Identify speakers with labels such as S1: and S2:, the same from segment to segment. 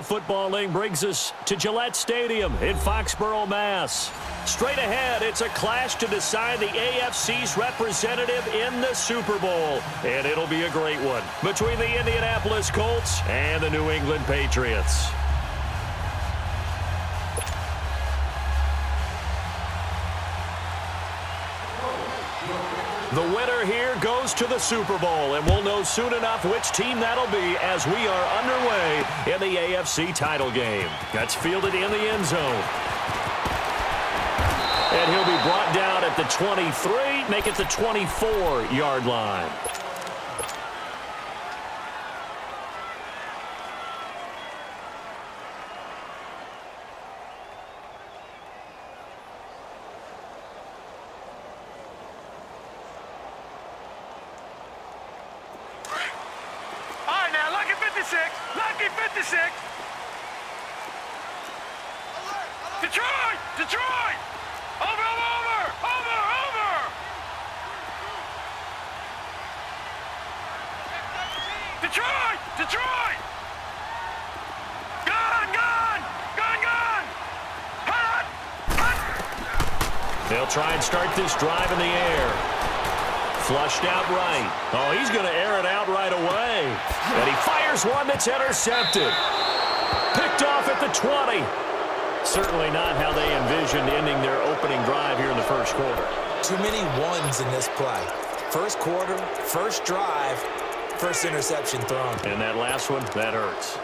S1: Footballing brings us to Gillette Stadium in Foxborough, Mass. Straight ahead, it's a clash to decide the AFC's representative in the Super Bowl. And it'll be a great one between the Indianapolis Colts and the New England Patriots. The winner here goes to the Super Bowl, and we'll know soon enough which team that'll be as we are underway in the AFC title game. That's fielded in the end zone. And he'll be brought down at the 23, make it the 24-yard line.
S2: Lucky 56. Detroit! Over! Detroit! Gone! Hot!
S1: They'll try and start this drive in the air. Flushed out right. Oh, he's going to air it out right away. And he fires one that's intercepted. Picked off at the 20. Certainly not how they envisioned ending their opening drive here in the first quarter.
S3: Too many ones in this play. First quarter, first drive, first interception thrown.
S1: And that last one, that hurts.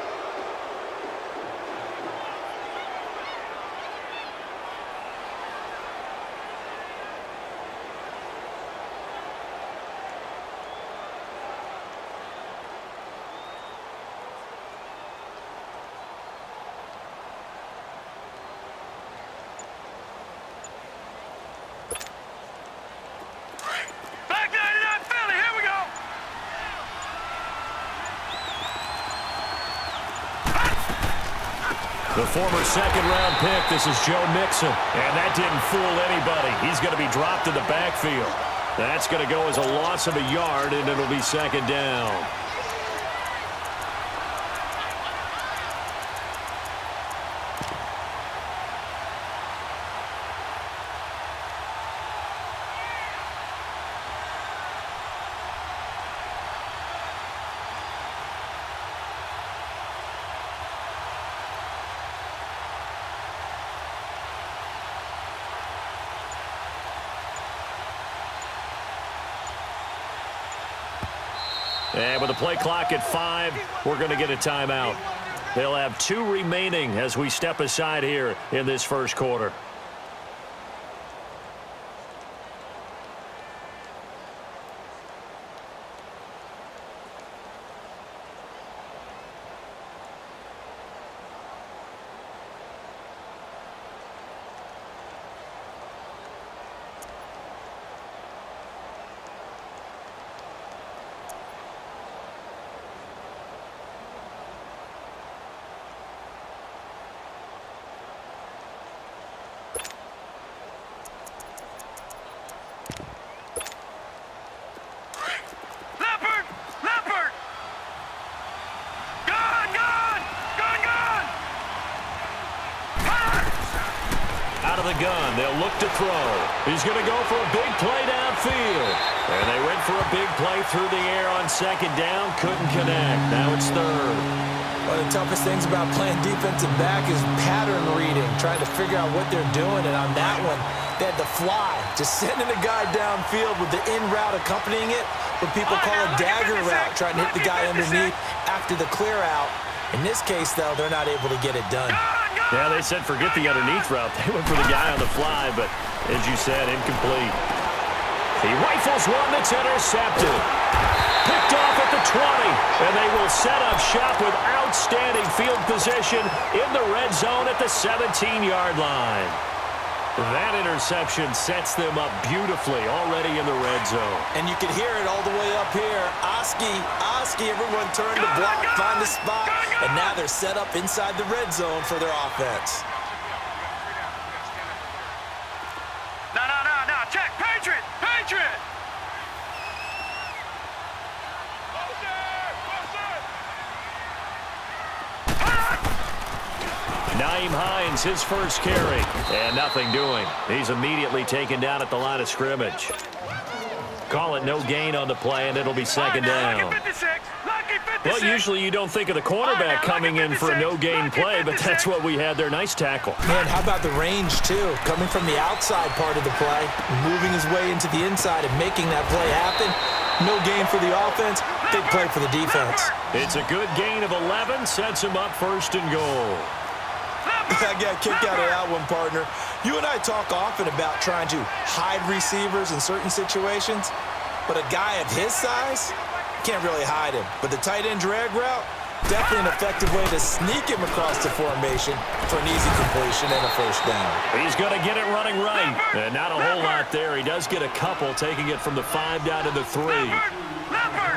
S1: The former second-round pick, this is Joe Mixon. And that didn't fool anybody. He's going to be dropped in the backfield. That's going to go as a loss of a yard, and it'll be second down. And with the play clock at 5, we're going to get a timeout. They'll have 2 remaining as we step aside here in this first quarter. Out of the gun, they'll look to throw. He's going to go for a big play downfield. And they went for a big play through the air on second down. Couldn't connect. Now it's third.
S3: One of the toughest things about playing defensive back is pattern reading, trying to figure out what they're doing. And on that one, they had to fly, just sending a guy downfield with the in route accompanying it, what people call a dagger route, trying to hit the guy underneath after the clear out. In this case, though, they're not able to get it done.
S1: Yeah, they said forget the underneath route. They went for the guy on the fly, but as you said, incomplete. He rifles one that's intercepted. Picked off at the 20, and they will set up shop with outstanding field position in the red zone at the 17-yard line. That interception sets them up beautifully already in the red zone.
S3: And you can hear it all the way up here. Oski, everyone turned to block, find the spot, and now they're set up inside the red zone for their offense.
S2: No, check, Patriot!
S1: Nyheim Hines, his first carry. And nothing doing. He's immediately taken down at the line of scrimmage. Call it no gain on the play, and it'll be second down. Well, usually you don't think of the cornerback coming in for a no-gain play, but that's what we had there. Nice tackle.
S3: Man, how about the range, too? Coming from the outside part of the play, moving his way into the inside and making that play happen. No gain for the offense, big play for the defense.
S1: It's a good gain of 11, sets him up first and goal.
S3: I got kicked out of that one, partner. You and I talk often about trying to hide receivers in certain situations, but a guy of his size can't really hide him. But the tight end drag route, definitely an effective way to sneak him across the formation for an easy completion and a first down.
S1: He's going to get it running right. And not a whole lot there. He does get a couple, taking it from the 5 down to the 3.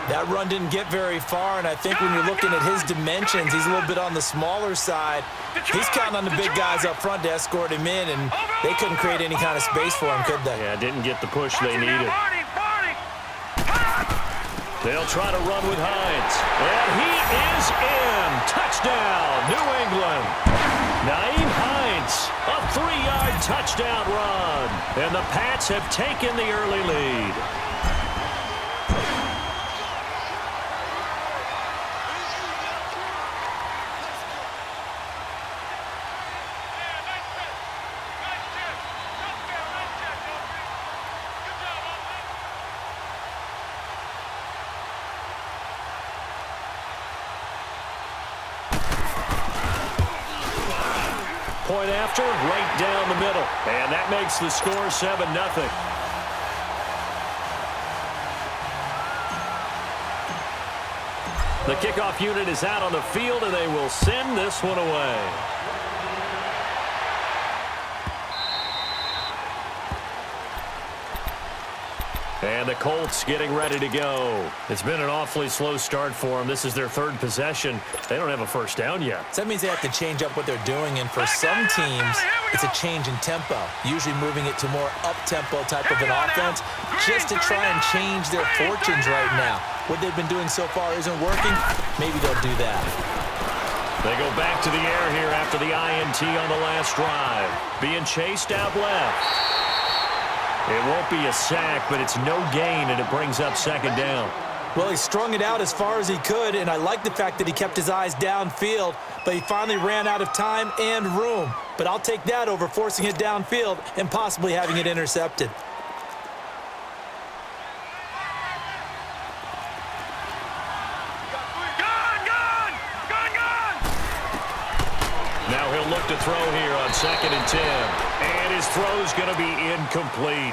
S3: That run didn't get very far, and I think when you're looking at his dimensions, he's a little bit on the smaller side. He's counting on the big guys up front to escort him in, and they couldn't create any kind of space for him, could they?
S1: Yeah, didn't get the push they needed. They'll try to run with Hines. And he is in. Touchdown, New England. Nyheim Hines, a 3-yard touchdown run. And the Pats have taken the early lead. Point after, right down the middle. And that makes the score 7-0. The kickoff unit is out on the field, and they will send this one away. And the Colts getting ready to go. It's been an awfully slow start for them. This is their third possession. They don't have a first down yet.
S3: So that means they have to change up what they're doing, and for some teams, it's a change in tempo, usually moving it to more up-tempo type of an offense just to try and change their fortunes right now. What they've been doing so far isn't working. Maybe they'll do that.
S1: They go back to the air here after the INT on the last drive. Being chased out left. It won't be a sack, but it's no gain, and it brings up second down.
S3: Well, he strung it out as far as he could, and I like the fact that he kept his eyes downfield, but he finally ran out of time and room. But I'll take that over forcing it downfield and possibly having it intercepted.
S1: Now he'll look to throw here on 2nd and 10. And his throw's going to be incomplete.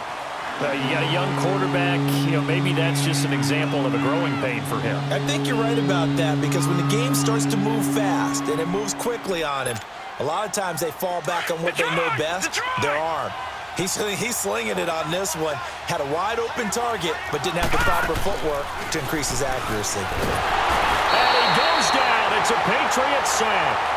S1: You got a young quarterback, maybe that's just an example of a growing pain for him.
S3: I think you're right about that, because when the game starts to move fast and it moves quickly on him, a lot of times they fall back on what they know best, their arm. He's slinging it on this one. Had a wide open target, but didn't have the proper footwork to increase his accuracy.
S1: And he goes down. It's a Patriot sack.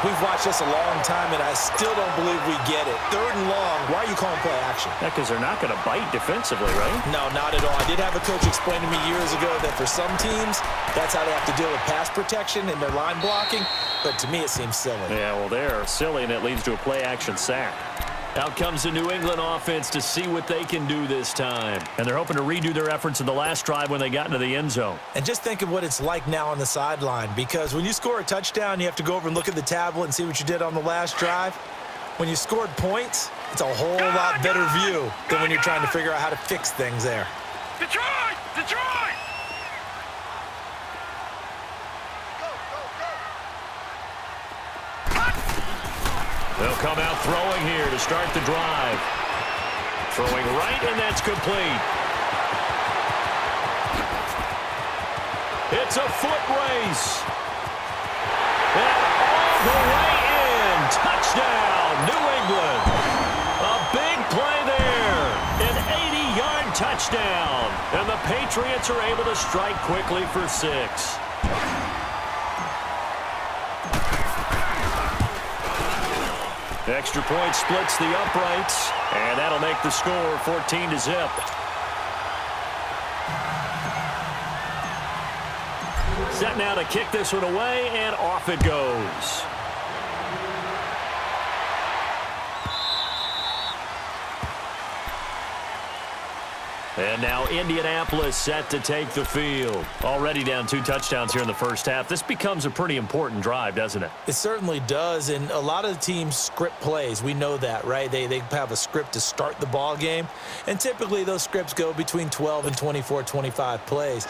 S3: We've watched this a long time, and I still don't believe we get it. 3rd and long, why are you calling play action?
S1: Yeah, because they're not going to bite defensively, right?
S3: No, not at all. I did have a coach explain to me years ago that for some teams, that's how they have to deal with pass protection and their line blocking, but to me it seems silly.
S1: Yeah, well, they're silly, and it leads to a play action sack. Out comes the New England offense to see what they can do this time. And they're hoping to redo their efforts in the last drive when they got into the end zone.
S3: And just think of what it's like now on the sideline, because when you score a touchdown, you have to go over and look at the tablet and see what you did on the last drive. When you scored points, it's a whole lot better view than when you're trying to figure out how to fix things there.
S2: Detroit! Detroit!
S1: They'll come out throwing here to start the drive. Throwing right, and that's complete. It's a foot race. And all the way in. Touchdown, New England. A big play there. An 80-yard touchdown. And the Patriots are able to strike quickly for 6. Extra point splits the uprights, and that'll make the score 14-0. Set now to kick this one away, and off it goes. And now Indianapolis set to take the field. Already down 2 touchdowns here in the first half. This becomes a pretty important drive, doesn't it?
S3: It certainly does, and a lot of the teams script plays. We know that, right? They have a script to start the ball game, and typically those scripts go between 12 and 24, 25 plays.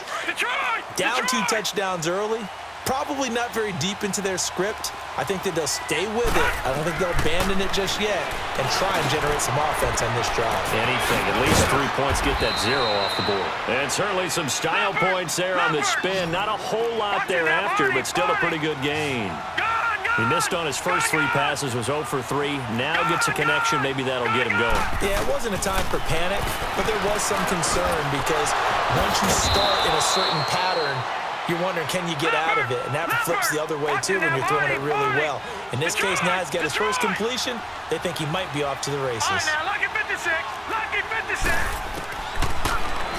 S3: Down 2 touchdowns early, probably not very deep into their script. I think that they'll stay with it. I don't think they'll abandon it just yet and try and generate some offense on this drive.
S1: Anything, at least 3 points, get that 0 off the board. And certainly some style points there on the spin. Not a whole lot thereafter, but still a pretty good gain. He missed on his first 3 passes, was 0 for 3. Now gets a connection. Maybe that'll get him going.
S3: Yeah, it wasn't a time for panic, but there was some concern because once you start in a certain pattern, you're wondering, can you get out of it? And that flips the other way, too, when you're throwing it really well. In this case, now he's got his first completion. They think he might be off to the races.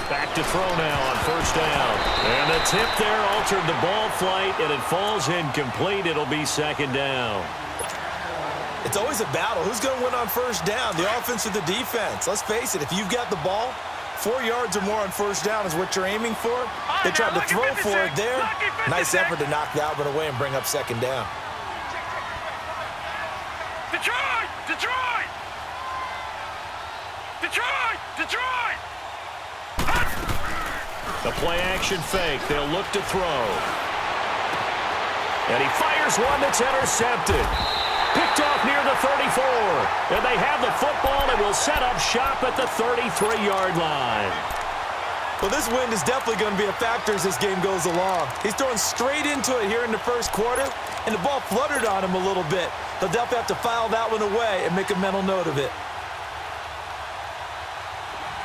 S1: Back to throw now on first down. And the tip there altered the ball flight, and it falls incomplete. It'll be second down.
S3: It's always a battle. Who's going to win on first down, the offense or the defense? Let's face it, if you've got the ball, 4 yards or more on first down is what you're aiming for. They tried to throw for it there. Nice effort to knock that one away and bring up second down.
S2: Detroit! Detroit! Detroit! Detroit!
S1: The play-action fake. They'll look to throw. And he fires one that's intercepted. Picked off near the 34. And they have the football and will set up shop at the 33-yard line.
S3: Well, this wind is definitely going to be a factor as this game goes along. He's throwing straight into it here in the first quarter, and the ball fluttered on him a little bit. They'll definitely have to file that one away and make a mental note of it.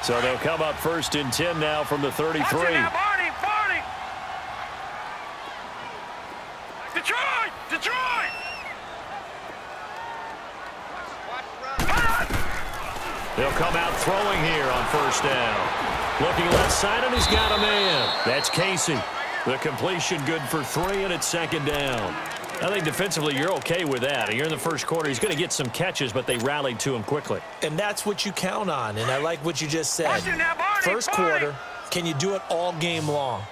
S1: So they'll come up first and 10 now from the 33.
S2: Barney! Detroit! Detroit!
S1: They'll come out throwing here on first down. Looking left side, and he's got a man. That's Casey. The completion good for 3, and it's second down. I think defensively you're okay with that. You're in the first quarter. He's going to get some catches, but they rallied to him quickly.
S3: And that's what you count on, and I like what you just said. First quarter, can you do it all game long?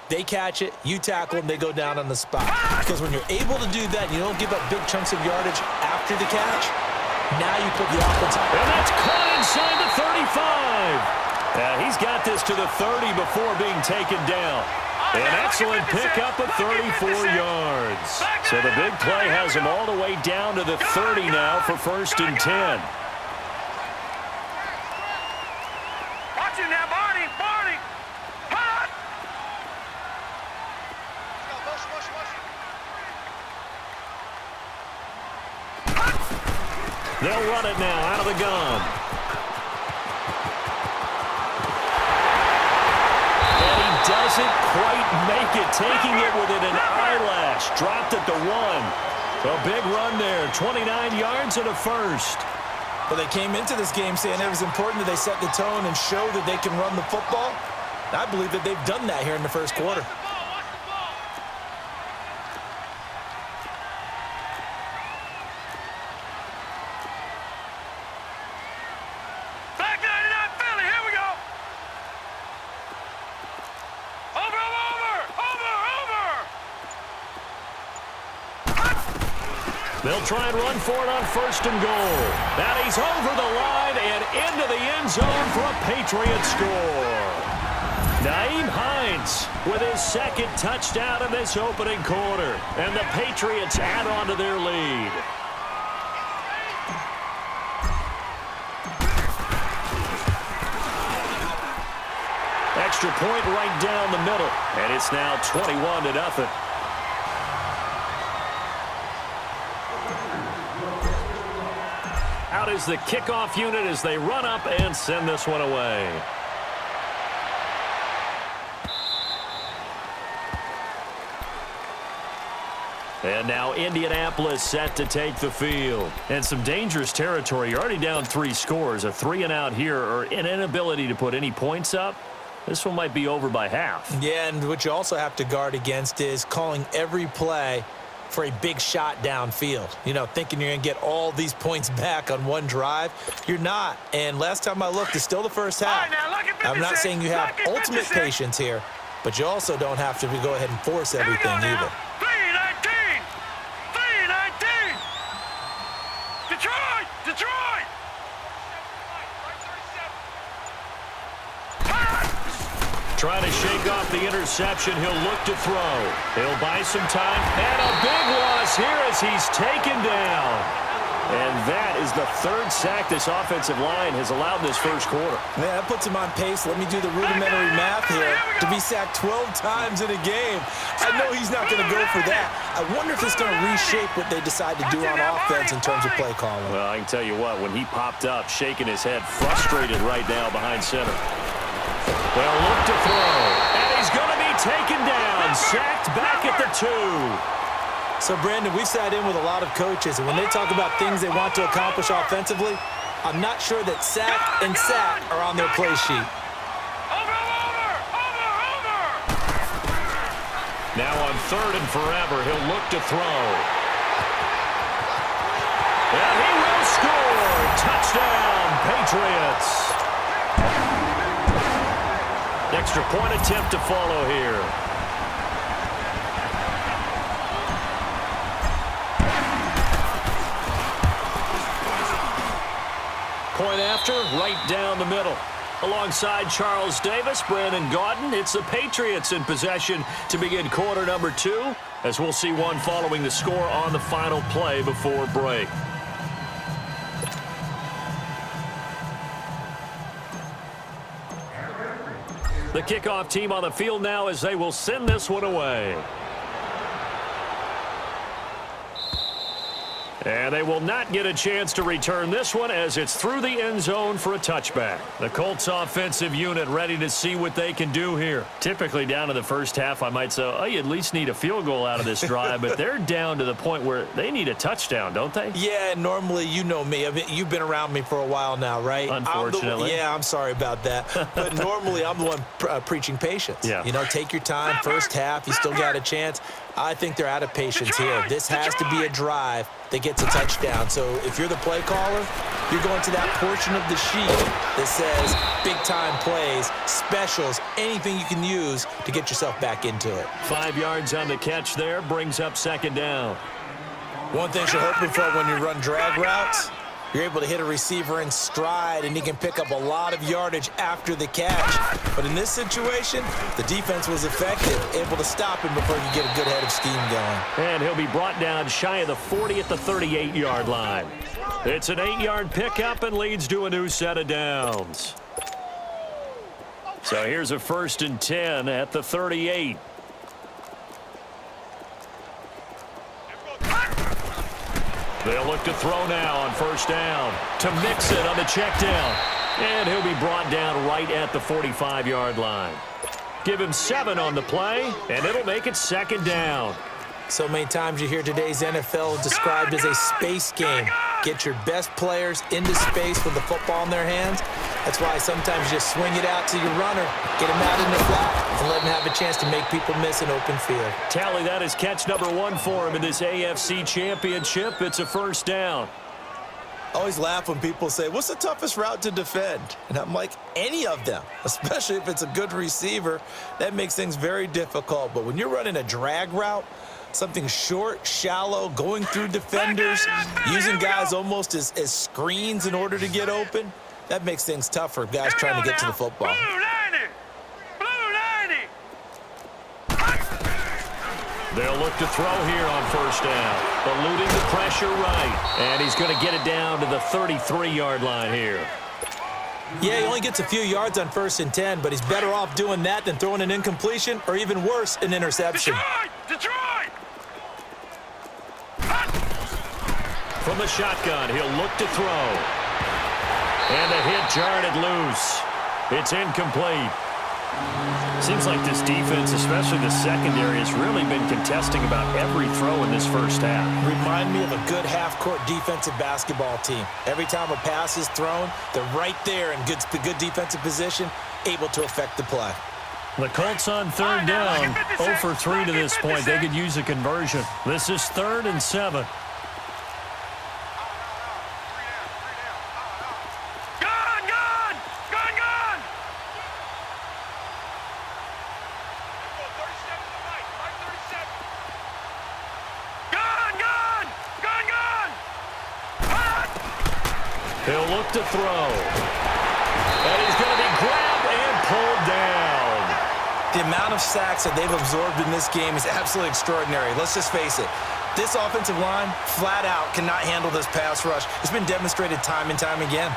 S3: They catch it, you tackle them, they go down on the spot. Because when you're able to do that, you don't give up big chunks of yardage after the catch, now you put the offense on.
S1: And that's caught inside the 35. He's got this to the 30 before being taken down. An excellent pickup of 34 yards. So the big play has him all the way down to the 30 now for first and 10.
S2: Watch it now, Barney! Hot!
S1: They'll run it now out of the gun. And he doesn't quite make it, taking it within an eyelash. Dropped at the 1. A big run there, 29 yards and a first.
S3: Well, they came into this game saying it was important that they set the tone and show that they can run the football. And I believe that they've done that here in the first quarter.
S1: They'll try and run for it on first and goal. And he's over the line and into the end zone for a Patriot score. Nyheim Hines with his second touchdown in this opening quarter. And the Patriots add on to their lead. Extra point right down the middle. And it's now 21-0. Out is the kickoff unit as they run up and send this one away. And now Indianapolis set to take the field. And some dangerous territory. You're already down 3 scores. A 3-and-out here or an inability to put any points up. This one might be over by half.
S3: Yeah, and what you also have to guard against is calling every play for a big shot downfield. You know, thinking you're going to get all these points back on one drive. You're not. And last time I looked, it's still the first half. I'm not saying you have ultimate patience here, but you also don't have to go ahead and force everything either.
S2: 3-19! 3-19! Detroit! Detroit!
S1: Trying to shake off the interception. He'll look to throw. He'll buy some time. And a big loss here as he's taken down. And that is the third sack this offensive line has allowed this first quarter.
S3: Man, that puts him on pace. Let me do the rudimentary math here. To be sacked 12 times in a game. I know he's not going to go for that. I wonder if it's going to reshape what they decide to do on offense in terms of play calling.
S1: Well, I can tell you what, when he popped up, shaking his head, frustrated right now behind center. They'll look to throw, and he's going to be taken down, sacked back at the 2.
S3: So, Brandon, we've sat in with a lot of coaches, and when they talk about things they want to accomplish offensively, I'm not sure that sack and sack are on their play sheet.
S1: Now on 3rd and forever, he'll look to throw. And he will score! Touchdown, Patriots! Extra point attempt to follow here. Point after, right down the middle. Alongside Charles Davis, Brandon Gaudin, it's the Patriots in possession to begin quarter number 2, as we'll see one following the score on the final play before break. The kickoff team on the field now as they will send this one away. And they will not get a chance to return this one as it's through the end zone for a touchback. The Colts offensive unit ready to see what they can do here. Typically down to the first half, I might say, oh, you at least need a field goal out of this drive, but they're down to the point where they need a touchdown, don't they?
S3: Yeah, normally, you know me. I mean, you've been around me for a while now, right?
S1: Unfortunately.
S3: I'm sorry about that. But normally, I'm the one preaching patience.
S1: Yeah.
S3: You know, take your time. First half, you still got a chance. I think they're out of patience here. This has to be a drive that gets a touchdown. So if you're the play caller, you're going to that portion of the sheet that says big-time plays, specials, anything you can use to get yourself back into it.
S1: 5 yards on the catch there, brings up 2nd down.
S3: One thing you're hoping for when you run drag routes, you're able to hit a receiver in stride, and he can pick up a lot of yardage after the catch. But in this situation, the defense was effective, able to stop him before he could get a good head of steam going.
S1: And he'll be brought down shy of the 40 at the 38-yard line. It's an 8-yard pickup and leads to a new set of downs. So here's a 1st and 10 at the 38. They'll look to throw now on 1st down. To mix it on the check down. And he'll be brought down right at the 45-yard line. Give him 7 on the play, and it'll make it 2nd down.
S3: So many times you hear today's NFL described as a space game. Get your best players into space with the football in their hands. That's why sometimes you just swing it out to your runner, get him out in the flat, and let him have a chance to make people miss an open field.
S1: Tally, that is catch number 1 for him in this AFC Championship. It's a 1st down.
S3: I always laugh when people say, what's the toughest route to defend? And I'm like, any of them, especially if it's a good receiver. That makes things very difficult. But when you're running a drag route, something short, shallow, going through defenders, using guys almost as screens in order to get open, that makes things tough for guys trying to get to the football.
S1: They'll look to throw here on 1st down. Eluding the pressure right. And he's going to get it down to the 33-yard line here.
S3: Yeah, he only gets a few yards on 1st and 10, but he's better off doing that than throwing an incompletion or even worse, an interception.
S2: Detroit!
S1: From the shotgun, he'll look to throw. And the hit jarred it loose. It's incomplete. Seems like this defense, especially the secondary, has really been contesting about every throw in this first half.
S3: Remind me of a good half-court defensive basketball team. Every time a pass is thrown, they're right there in good defensive position, able to affect the play.
S1: The Colts on third down, 0 for 3 to this point. They could use a conversion. This is 3rd and 7. He'll look to throw. And he's going to be grabbed and pulled down.
S3: The amount of sacks that they've absorbed in this game is absolutely extraordinary. Let's just face it. This offensive line, flat out, cannot handle this pass rush. It's been demonstrated time and time again.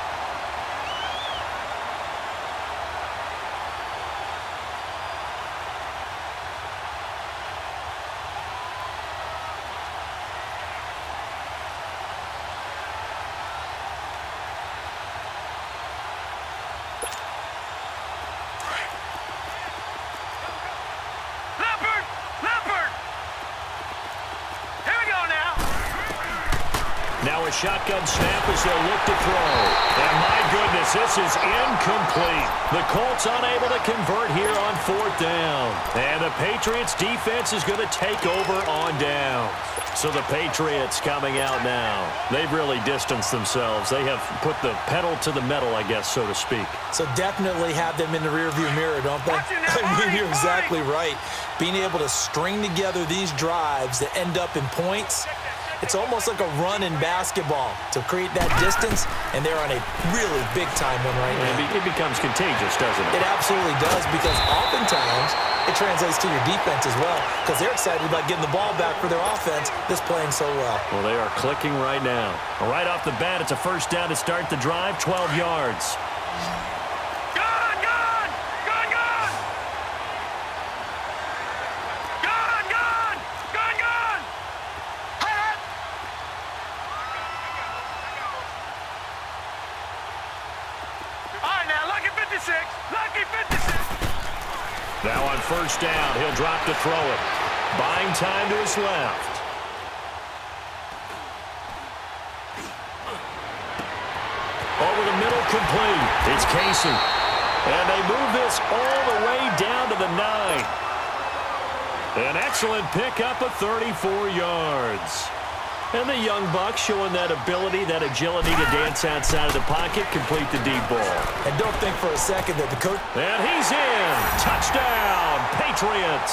S1: Now a shotgun snap as they'll look to throw. And my goodness, this is incomplete. The Colts unable to convert here on 4th down. And the Patriots defense is going to take over on down. So the Patriots coming out now. They've really distanced themselves. They have put the pedal to the metal, I guess, so to speak.
S3: So definitely have them in the rearview mirror, don't they? I mean, you're exactly right. Being able to string together these drives that end up in points, it's almost like a run in basketball to create that distance, and they're on a really big-time one right now.
S1: It becomes contagious, doesn't it?
S3: It absolutely does, because oftentimes it translates to your defense as well, because they're excited about getting the ball back for their offense that's playing so well.
S1: Well, they are clicking right now. Right off the bat, it's a 1st down to start the drive, 12 yards. Now on 1st down, he'll drop to throw it. Buying time to his left. Over the middle, complete. It's Casey. And they move this all the way down to the 9. An excellent pickup of 34 yards. And the young buck showing that ability, that agility to dance outside of the pocket, complete the deep ball.
S3: And don't think for a second that the coach...
S1: And he's in. Touchdown, Patriots.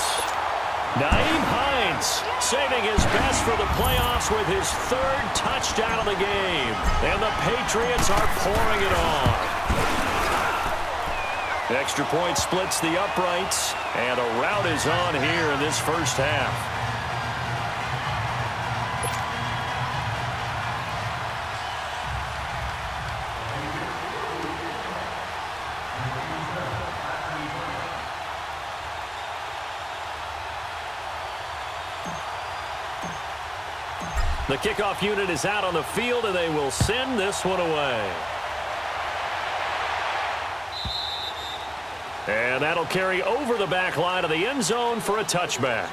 S1: Nyheim Hines saving his best for the playoffs with his 3rd touchdown of the game. And the Patriots are pouring it on. Extra point splits the uprights. And a rout is on here in this 1st half. The kickoff unit is out on the field, and they will send this one away. And that'll carry over the back line of the end zone for a touchback.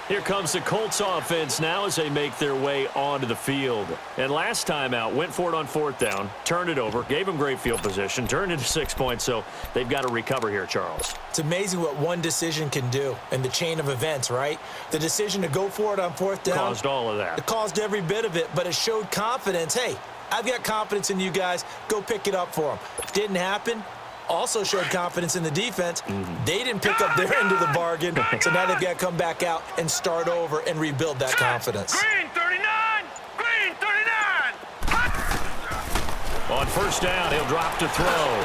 S1: Here comes the Colts offense now as they make their way onto the field. And last time out, went for it on 4th down, turned it over, gave them great field position, turned into 6 points, so they've got to recover here, Charles.
S3: It's amazing what one decision can do in the chain of events, right? The decision to go for it on 4th down.
S1: Caused all of that.
S3: It caused every bit of it, but it showed confidence. Hey, I've got confidence in you guys. Go pick it up for them. Didn't happen. Also showed confidence in the defense. They didn't pick up their end of the bargain, so now they've got to come back out and start over and rebuild that confidence.
S2: Green 39! Green 39!
S1: On 1st down, he'll drop to throw.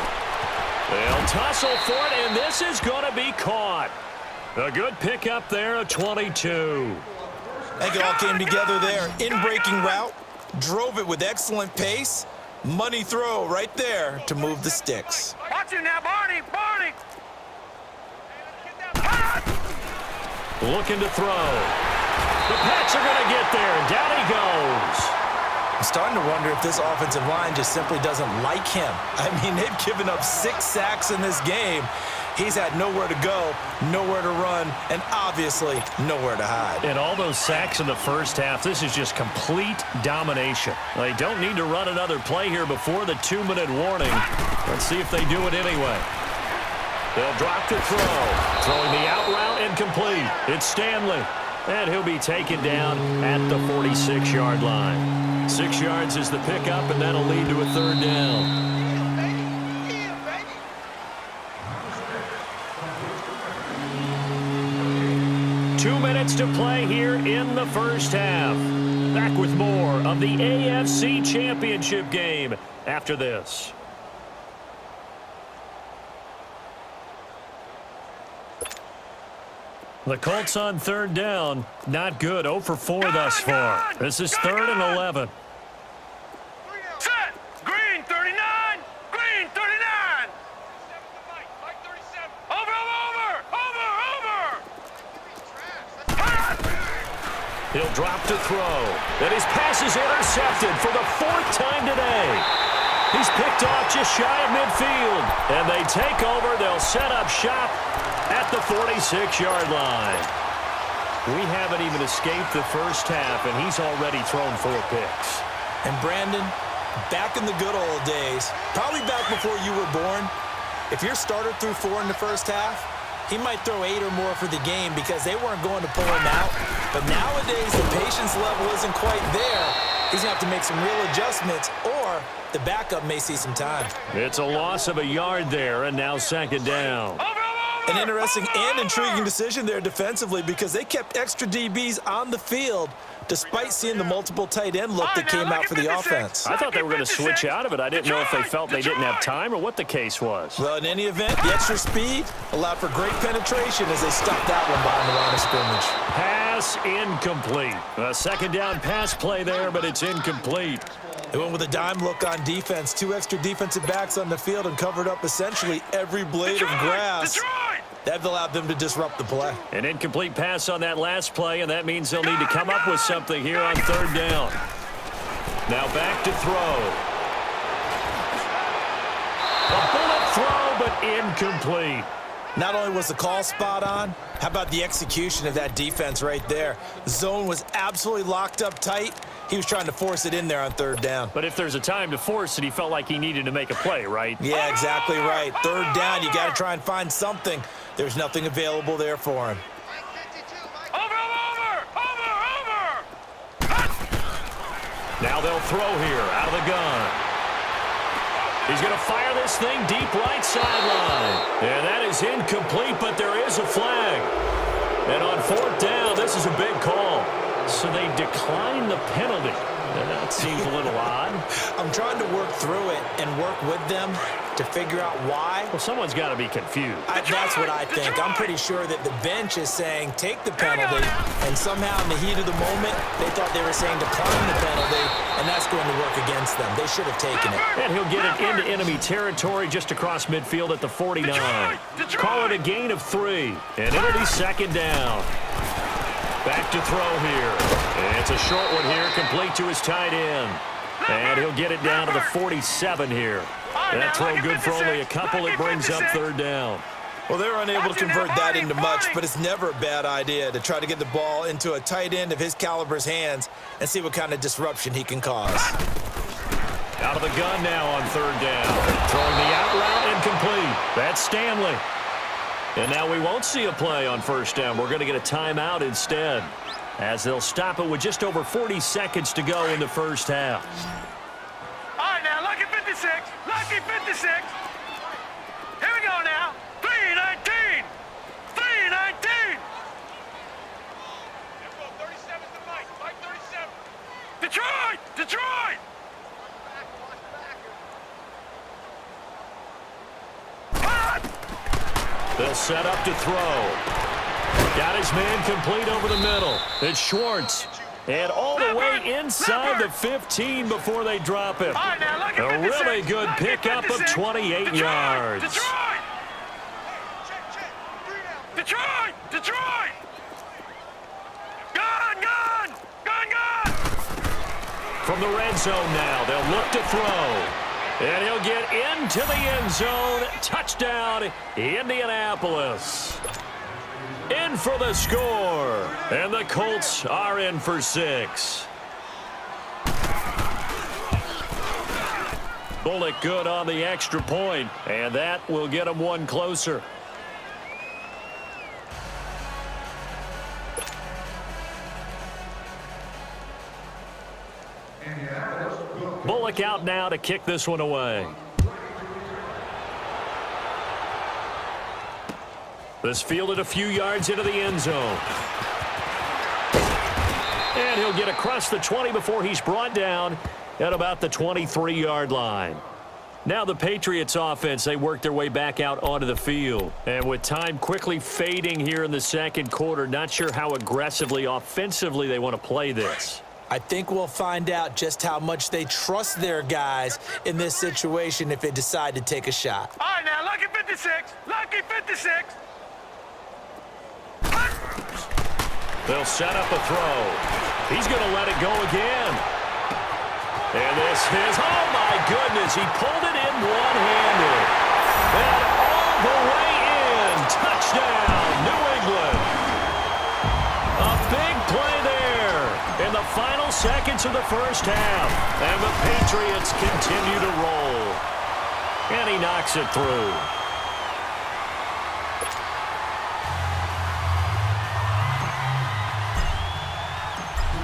S1: They'll tussle for it, and this is going to be caught. A good pickup there, a 22.
S3: I think it all came together there. In-breaking route, drove it with excellent pace. Money throw right there to move the sticks.
S2: Watch it now, Barney! Barney!
S1: Looking to throw. The Pats are going to get there, and down he goes.
S3: I'm starting to wonder if this offensive line just simply doesn't like him. I mean, they've given up 6 sacks in this game. He's had nowhere to go, nowhere to run, and obviously nowhere to hide.
S1: And all those sacks in the 1st half, this is just complete domination. They don't need to run another play here before the 2-minute warning. Let's see if they do it anyway. They'll drop to throw. Throwing the out route incomplete. It's Stanley. And he'll be taken down at the 46-yard line. 6 yards is the pickup, and that'll lead to a third down. 2 minutes to play here in the first half. Back with more of the AFC Championship game after this. The Colts on third down. Not good. 0 for 4 thus far. This is 3rd and 11.
S2: Set. Green 39. Green 39. Over.
S1: He'll drop to throw. And his pass is intercepted for the 4th time today. He's picked off just shy of midfield. And they take over. They'll set up shop at the 46-yard line. We haven't even escaped the first half, and he's already thrown 4 picks.
S3: And Brandon, back in the good old days, probably back before you were born, if your starter threw 4 in the first half, he might throw 8 or more for the game because they weren't going to pull him out. But nowadays, the patience level isn't quite there. He's going to have to make some real adjustments, or the backup may see some time.
S1: It's a loss of a yard there, and now 2nd down.
S3: An interesting and intriguing decision there defensively because they kept extra DBs on the field despite seeing the multiple tight end look that came out for the offense.
S1: I thought they were going to switch out of it. I didn't know if they felt they didn't have time or what the case was.
S3: Well, in any event, the extra speed allowed for great penetration as they stopped that one behind the line of scrimmage.
S1: Pass incomplete. A 2nd down pass play there, but it's incomplete.
S3: They went with a dime look on defense. 2 extra defensive backs on the field and covered up essentially every blade of grass. That allowed them to disrupt the play.
S1: An incomplete pass on that last play, and that means they'll need to come up with something here on 3rd down. Now back to throw. A bullet throw, but incomplete.
S3: Not only was the call spot on, how about the execution of that defense right there? Zone was absolutely locked up tight. He was trying to force it in there on 3rd down.
S1: But if there's a time to force it, he felt like he needed to make a play, right?
S3: Yeah, exactly right. 3rd down, you got to try and find something. There's nothing available there for him.
S2: Over.
S1: Now they'll throw here out of the gun. He's going to fire this thing deep right sideline. And that is incomplete, but there is a flag. And on 4th down, this is a big call. So they decline the penalty. And that seems a little odd.
S3: I'm trying to work through it and work with them to figure out why.
S1: Well, someone's got to be confused.
S3: That's what I think. I'm pretty sure that the bench is saying take the penalty, and somehow in the heat of the moment, they thought they were saying decline the penalty, and that's going to work against them. They should have taken it.
S1: And he'll get it into enemy territory just across midfield at the 49. Call it a gain of 3, and it'll be 2nd down. Back to throw here. And it's a short one here, complete to his tight end. And he'll get it down to the 47 here. That throw good for only a couple. It brings up 3rd down.
S3: Well, they're unable to convert that into much, but it's never a bad idea to try to get the ball into a tight end of his caliber's hands and see what kind of disruption he can cause.
S1: Out of the gun now on 3rd down. Throwing the out route incomplete. That's Stanley. And now we won't see a play on 1st down. We're going to get a timeout instead, as they'll stop it with just over 40 seconds to go in the first half.
S2: All right, now, lucky 56. Lucky 56. Here we go now. 3-19. 3-19. 37 to Mike. Mike 37. Detroit.
S1: They'll set up to throw. Got his man complete over the middle. It's Schwartz. And all the way inside the 15 before they drop him. A really good pickup of 28 yards.
S2: Detroit. Gun.
S1: From the red zone now, they'll look to throw. And he'll get into the end zone. Touchdown, Indianapolis. In for the score. And the Colts are in for 6. Bullock good on the extra point. And that will get them one closer. Bullock out now to kick this one away. This fielded a few yards into the end zone. And he'll get across the 20 before he's brought down at about the 23-yard line. Now the Patriots offense, they work their way back out onto the field. And with time quickly fading here in the second quarter, not sure how aggressively, offensively they want to play this.
S3: I think we'll find out just how much they trust their guys in this situation if they decide to take a shot.
S2: All right, now, lucky 56. Lucky 56.
S1: They'll set up a throw. He's going to let it go again. And this is, oh my goodness, he pulled it in one-handed. And all the way in, touchdown, New England. A big play there in the final seconds of the first half. And the Patriots continue to roll. And he knocks it through.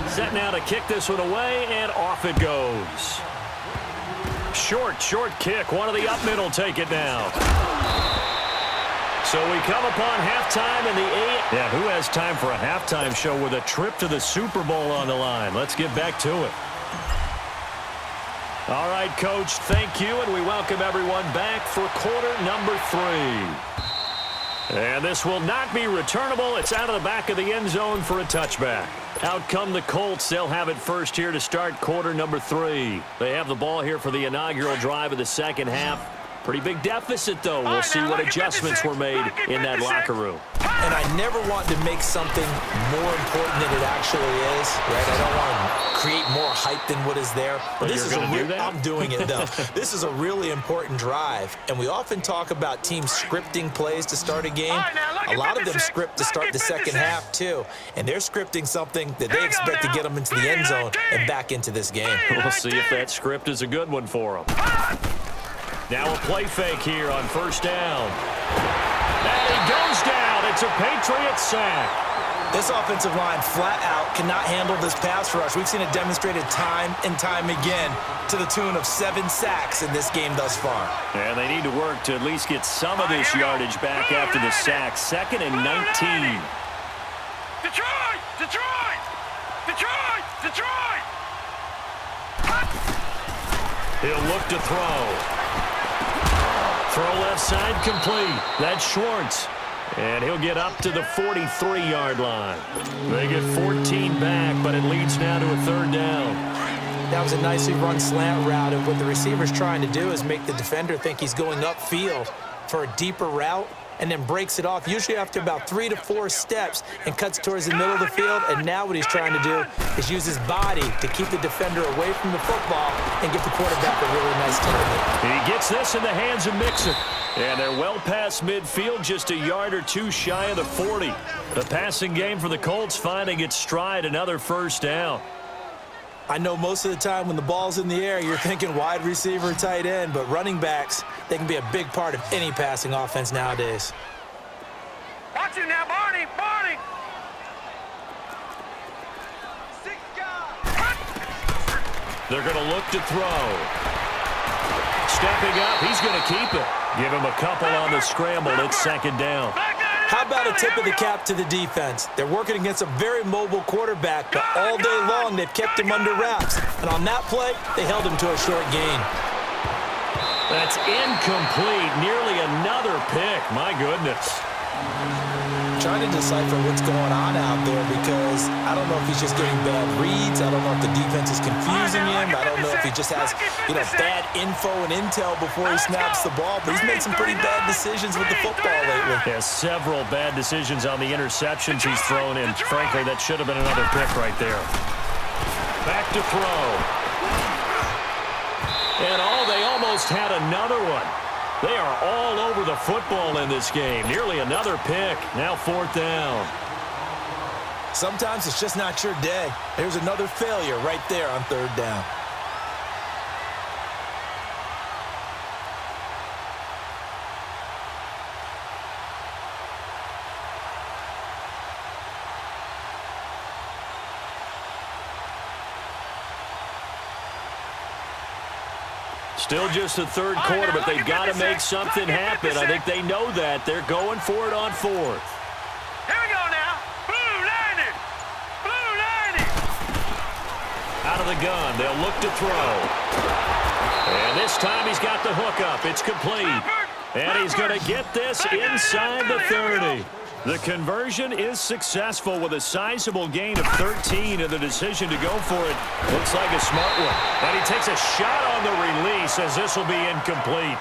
S1: Set now to kick this one away, and off it goes. Short kick. One of the up men will take it now. So we come upon halftime in the eighth. Yeah, who has time for a halftime show with a trip to the Super Bowl on the line? Let's get back to it. All right, Coach, thank you, and we welcome everyone back for quarter number 3. And this will not be returnable. It's out of the back of the end zone for a touchback. Out come the Colts. They'll have it first here to start quarter number 3. They have the ball here for the inaugural drive of the second half. Pretty big deficit, though. We'll see what adjustments were made in that locker room.
S3: And I never want to make something more important than it actually is, right? I don't want to create more hype than what is there.
S1: But this is
S3: I'm doing it, though. This is a really important drive, and we often talk about teams scripting plays to start a game. A lot of them script to start the second half, too, and they're scripting something that they expect to get them into the end zone and back into this game.
S1: We'll see if that script is a good one for them. Now a play fake here on first down. And he goes down. It's a Patriots sack.
S3: This offensive line flat out cannot handle this pass rush. We've seen it demonstrated time and time again to the tune of 7 sacks in this game thus far.
S1: And they need to work to at least get some of this yardage back after the sack. 2nd and 19.
S2: Detroit! Detroit! Detroit! Detroit!
S1: He'll look to throw. Throw left side complete. That's Schwartz. And he'll get up to the 43-yard line. They get 14 back, but it leads now to a 3rd down.
S3: That was a nicely run slant route, and what the receiver's trying to do is make the defender think he's going upfield for a deeper route, and then breaks it off, usually after about 3 to 4 steps, and cuts towards the middle of the field. And now what he's trying to do is use his body to keep the defender away from the football and give the quarterback a really nice target.
S1: He gets this in the hands of Mixon. And they're well past midfield, just a yard or 2 shy of the 40. The passing game for the Colts finding its stride, another first down.
S3: I know most of the time when the ball's in the air, you're thinking wide receiver, tight end, but running backs, they can be a big part of any passing offense nowadays.
S2: Watch it now, Barney! Barney!
S1: They're going to look to throw. Stepping up, he's going to keep it. Give him a couple on the scramble. It's 2nd down.
S3: How about a tip of the cap to the defense? They're working against a very mobile quarterback, but all day long they've kept him under wraps. And on that play, they held him to a short gain.
S1: That's incomplete. Nearly another pick. My goodness.
S3: Trying to decipher what's going on out there, because I don't know if he's just getting bad reads. I don't know if the defense is confusing him. I don't know if he just has, bad info and intel before he snaps the ball. But he's made some pretty bad decisions with the football lately.
S1: Yeah, several bad decisions on the interceptions he's thrown in. Frankly, that should have been another pick right there. Back to throw. And they almost had another one. They are all over the football in this game. Nearly another pick. Now 4th down.
S3: Sometimes it's just not your day. There's another failure right there on 3rd down.
S1: Still just the third quarter, but they've got to make something happen. I think they know that. They're going for it on fourth.
S2: Here we go now. Blue landed. Blue landed.
S1: Out of the gun. They'll look to throw. And this time he's got the hook up. It's complete. And he's going to get this inside the 30. The conversion is successful with a sizable gain of 13, and the decision to go for it looks like a smart one. And he takes a shot on the release as this will be incomplete.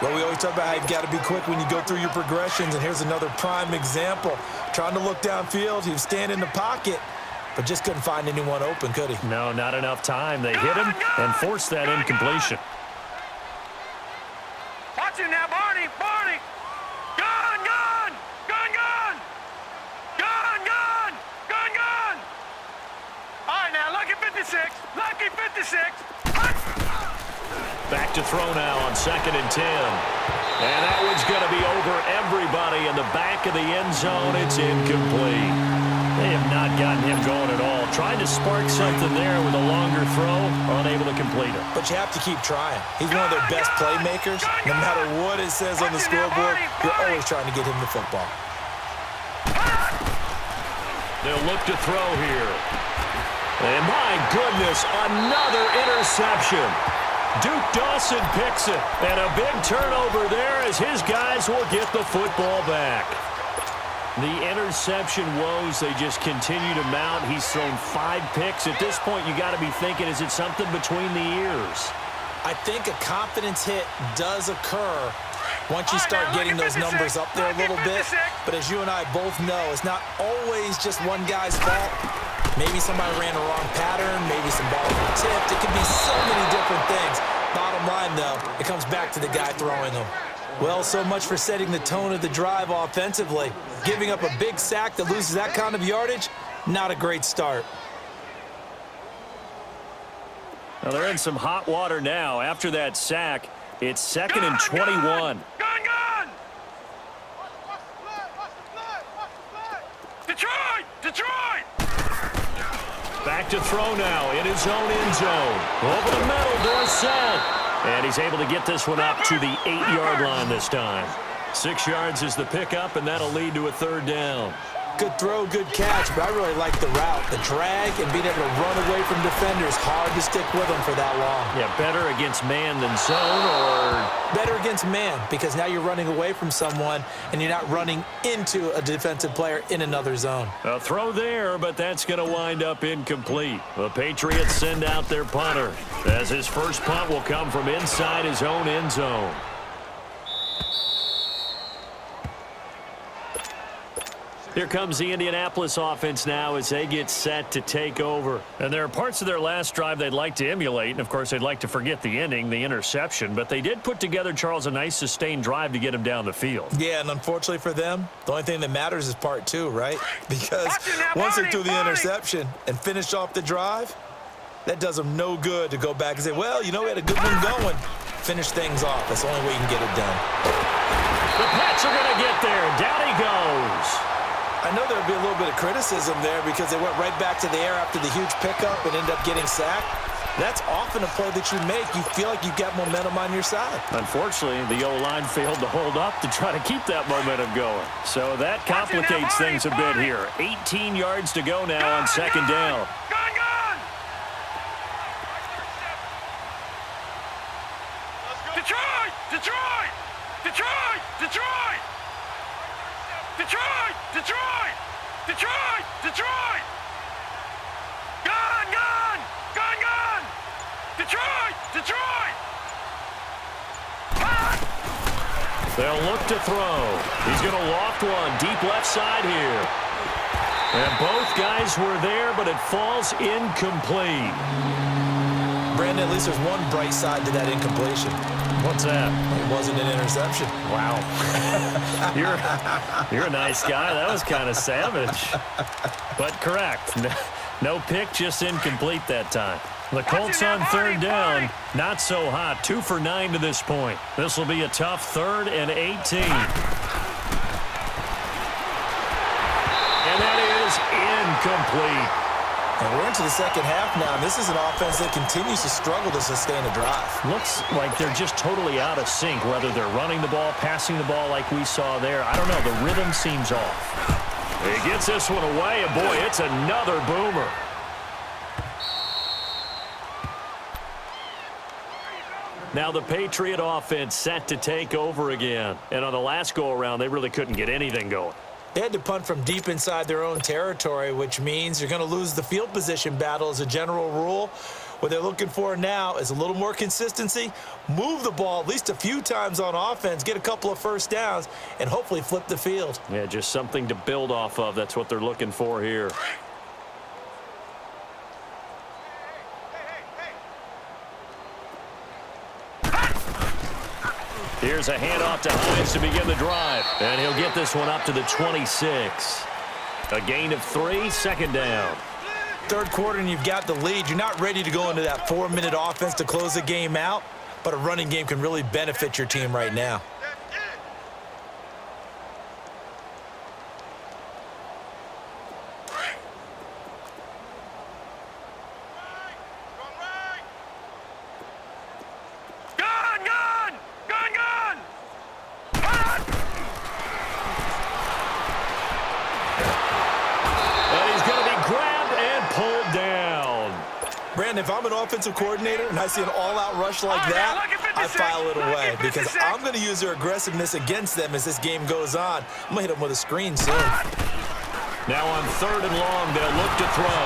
S3: Well, we always talk about how you've got to be quick when you go through your progressions, and here's another prime example. Trying to look downfield, he was standing in the pocket, but just couldn't find anyone open, could he?
S1: No, not enough time. They hit him and forced that incompletion.
S2: Watch him now, Barney. Barney. Gun, gun. Gun, gun. Gun, gun. Gun, gun. All right, now, lucky 56. Lucky 56.
S1: Back to throw now on 2nd and 10. And that one's going to be over everybody in the back of the end zone. It's incomplete. They have not gotten him going at all. Trying to spark something there with a longer throw, unable to complete it.
S3: But you have to keep trying. He's one of their best playmakers. No matter what it says on the scoreboard, you're always trying to get him the football.
S1: They'll look to throw here. And my goodness, another interception. Duke Dawson picks it. And a big turnover there as his guys will get the football back. The interception woes, they just continue to mount. He's thrown 5 picks. At this point, you got to be thinking, is it something between the ears?
S3: I think a confidence hit does occur once you start getting those numbers up there a little bit. But as you and I both know, it's not always just one guy's fault. Maybe somebody ran a wrong pattern. Maybe some balls were tipped. It could be so many different things. Bottom line, though, it comes back to the guy throwing them. Well, so much for setting the tone of the drive offensively. Giving up a big sack that loses that kind of yardage, not a great start.
S1: Now they're in some hot water now. After that sack, it's 2nd and 21.
S2: Gun, gun. Detroit. Detroit.
S1: Back to throw now in his own end zone. Over the middle, Dorsett. And he's able to get this one up to the 8-yard line this time. 6 yards is the pickup, and that'll lead to a 3rd down.
S3: Good throw, good catch, but I really like the route. The drag and being able to run away from defenders. Hard to stick with them for that long.
S1: Yeah, better against man than zone, or?
S3: Better against man, because now you're running away from someone, and you're not running into a defensive player in another zone.
S1: A throw there, but that's going to wind up incomplete. The Patriots send out their punter, as his first punt will come from inside his own end zone. Here comes the Indianapolis offense now as they get set to take over. And there are parts of their last drive they'd like to emulate, and of course they'd like to forget the ending, the interception, but they did put together, Charles, a nice sustained drive to get him down the field.
S3: Yeah, and unfortunately for them, the only thing that matters is part 2, right? Because once they do the interception and finish off the drive, that does them no good to go back and say, well, you know, we had a good one going. Finish things off. That's the only way you can get it done.
S1: The Pats are going to get there. Down he goes.
S3: I know there would be a little bit of criticism there because they went right back to the air after the huge pickup and ended up getting sacked. That's often a play that you make. You feel like you've got momentum on your side.
S1: Unfortunately, the O-line failed to hold up to try to keep that momentum going. So that complicates things a bit here. 18 yards to go now on 2nd down.
S2: Gun, gun. Detroit. Detroit. Detroit. Detroit. Detroit! Detroit! Detroit! Detroit! Gun! Gun! Gun! Gun! Detroit! Detroit!
S1: They'll look to throw. He's going to loft one deep left side here. And both guys were there, but it falls incomplete.
S3: Brandon, at least there's one bright side to that incompletion.
S1: What's that?
S3: It wasn't an interception.
S1: Wow. You're a nice guy. That was kind of savage. But correct. No pick, just incomplete that time. The Colts on 3rd down. Not so hot. 2 for 9 to this point. This will be a tough 3rd and 18. And that is incomplete.
S3: And we're into the second half now, and this is an offense that continues to struggle to sustain a drive.
S1: Looks like they're just totally out of sync, whether they're running the ball, passing the ball like we saw there. I don't know. The rhythm seems off. He gets this one away, and boy, it's another boomer. Now the Patriot offense set to take over again. And on the last go-around, they really couldn't get anything going.
S3: They had to punt from deep inside their own territory, which means you're going to lose the field position battle as a general rule. What they're looking for now is a little more consistency, move the ball at least a few times on offense, get a couple of first downs, and hopefully flip the field.
S1: Yeah, just something to build off of. That's what they're looking for here. Here's a handoff to Hines to begin the drive. And he'll get this one up to the 26. A gain of 3, second down.
S3: Third quarter and you've got the lead. You're not ready to go into that 4-minute offense to close the game out, but a running game can really benefit your team right now. If I'm an offensive coordinator and I see an all-out rush like that, I file it away because I'm going to use their aggressiveness against them as this game goes on. I'm going to hit them with a screen soon.
S1: Now on 3rd and long, they'll look to throw.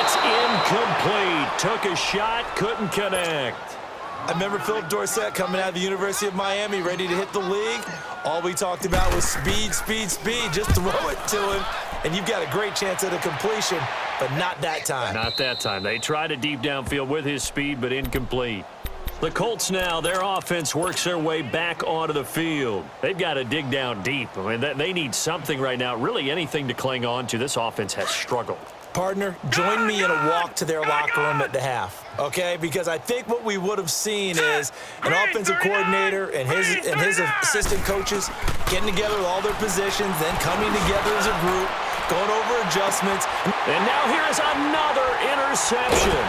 S1: It's incomplete. Took a shot, couldn't connect.
S3: I remember Philip Dorsett coming out of the University of Miami, ready to hit the league. All we talked about was speed, speed, speed. Just throw it to him, and you've got a great chance at a completion, but not that time.
S1: Not that time. They tried a deep downfield with his speed, but incomplete. The Colts now, their offense works their way back onto the field. They've got to dig down deep. I mean, they need something right now, really anything to cling on to. This offense has struggled.
S3: Partner, join me in a walk to their locker room at the half, okay? Because I think what we would have seen is an offensive coordinator and his assistant coaches getting together with all their positions, then coming together as a group, going over adjustments.
S1: And now here's another interception.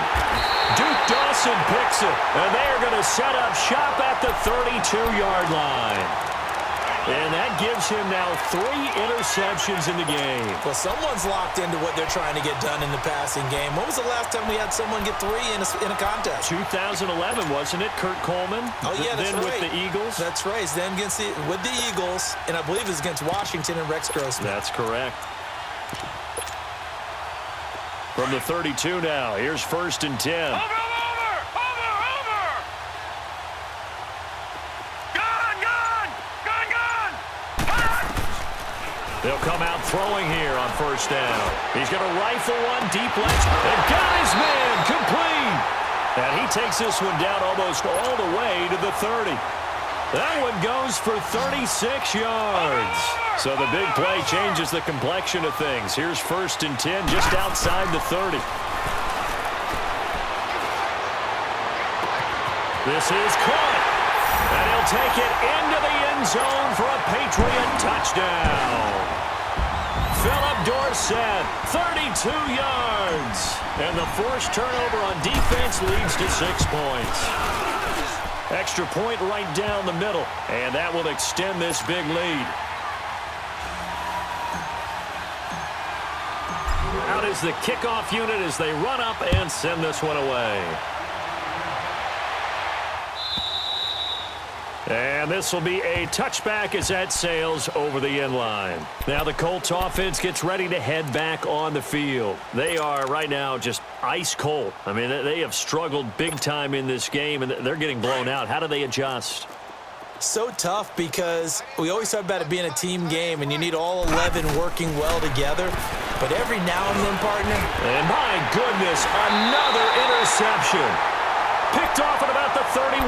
S1: Duke Dawson picks it, and they are going to set up shop at the 32-yard line. And that gives him now 3 interceptions in the game.
S3: Well, someone's locked into what they're trying to get done in the passing game. When was the last time we had someone get 3 in a contest?
S1: 2011, wasn't it, Kurt Coleman?
S3: Oh, yeah, that's
S1: then
S3: right.
S1: With the Eagles?
S3: That's right. Then with the Eagles, and I believe it was against Washington and Rex Grossman.
S1: That's correct. From the 32 now, here's 1st and 10. They'll come out throwing here on 1st down. He's going to rifle one deep left and got his man complete. And he takes this one down almost all the way to the 30. That one goes for 36 yards. So the big play changes the complexion of things. Here's 1st and 10 just outside the 30. This is caught. And he'll take it into the end zone for a Patriot touchdown. Philip Dorsett, 32 yards. And the forced turnover on defense leads to 6 points. Extra point right down the middle. And that will extend this big lead. Out is the kickoff unit as they run up and send this one away. And this will be a touchback as that sails over the end line. Now the Colts offense gets ready to head back on the field. They are right now just ice cold. I mean, they have struggled big time in this game, and they're getting blown out. How do they adjust?
S3: So tough because we always talk about it being a team game, and you need all 11 working well together. But every now and then, partner.
S1: And my goodness, another interception. Picked off at about the 31,